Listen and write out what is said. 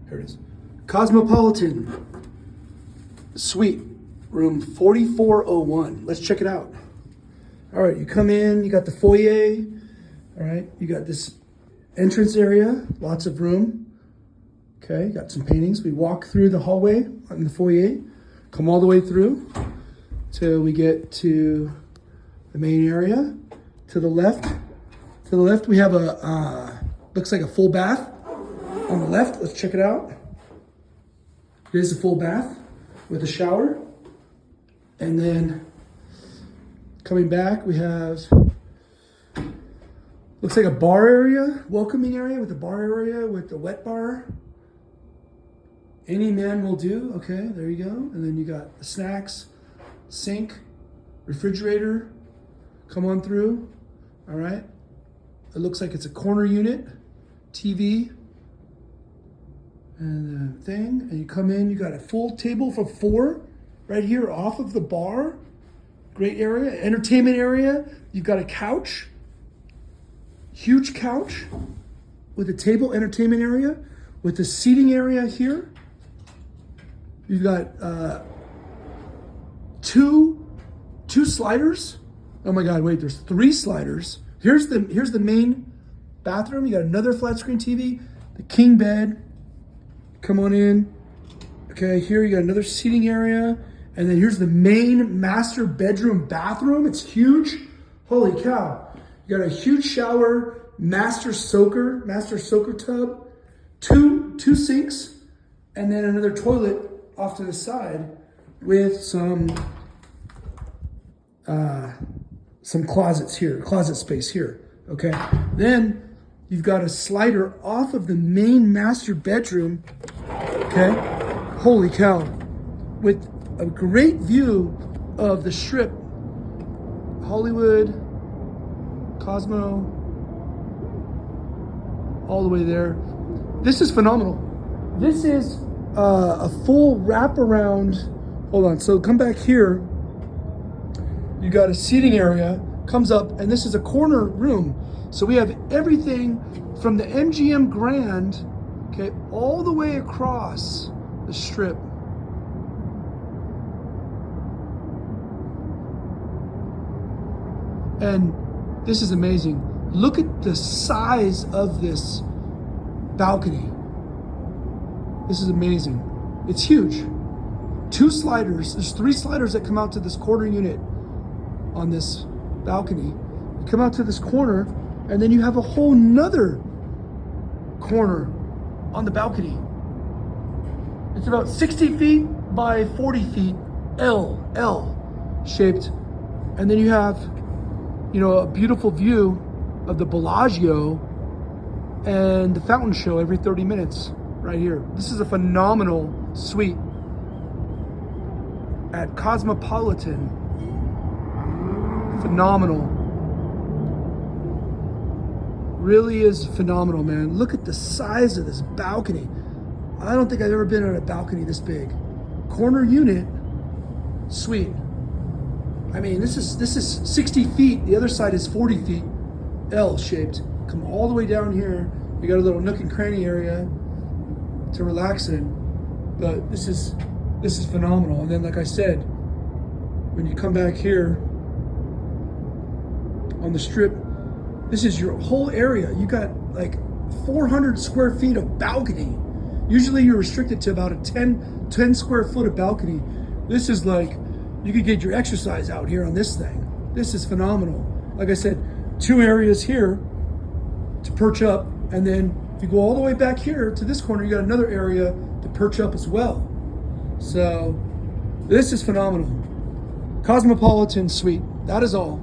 Here it is. Cosmopolitan Suite, room 4401. Let's check it out. All right, you come in, you got the foyer. All right, you got this entrance area, lots of room. Okay, got some paintings. We walk through the hallway in the foyer, come all the way through till we get to the main area. To the left, we have a, looks like a full bath on the left. Let's check it out. Here's a full bath with a shower. And then coming back, we have, looks like a bar area, welcoming area with a bar area with the wet bar. Any man will do. Okay, there you go. And then you got the snacks, sink, refrigerator. Come on through. All right. It looks like it's a corner unit, TV, and the thing. And you come in, you got a full table for 4 right here off of the bar. Great area. Entertainment area. You've got a couch, huge couch with a table, entertainment area with the seating area here. You've got two sliders. Oh my God, wait, there's 3 sliders. Here's the main bathroom. You got another flat screen TV, the king bed. Come on in. Okay, here you got another seating area. And then here's the main master bedroom bathroom. It's huge. Holy cow. You got a huge shower, master soaker tub, two sinks, and then another toilet off to the side with some closets here, closet space here. Okay. Then you've got a slider off of the main master bedroom. Okay. Holy cow. With a great view of the Strip, Hollywood, Cosmo, all the way there. This is phenomenal. This is a full wraparound. Hold on. So come back here. You got a seating area, comes up, and this is a corner room. So we have everything from the MGM Grand, okay, all the way across the Strip. And this is amazing. Look at the size of this balcony. This is amazing. It's huge. 2 sliders. There's 3 sliders that come out to this corner unit on this balcony. You come out to this corner, and then you have a whole nother corner on the balcony. It's about 60 feet by 40 feet, L shaped. And then you have, you know, a beautiful view of the Bellagio and the fountain show every 30 minutes right here. This is a phenomenal suite at Cosmopolitan. Phenomenal. Really is phenomenal, man. Look at the size of this balcony. I don't think I've ever been on a balcony this big. Corner unit suite. I mean, this is 60 feet. The other side is 40 feet, L-shaped. Come all the way down here. You got a little nook and cranny area to relax in. But this is phenomenal. And then, like I said, when you come back here on the Strip, this is your whole area. You got like 400 square feet of balcony. Usually you're restricted to about a 10 square foot of balcony. This is like, you could get your exercise out here on this thing. This is phenomenal. Like I said, 2 areas here to perch up. And then if you go all the way back here to this corner, you got another area to perch up as well. So this is phenomenal. Cosmopolitan Suite. That is all.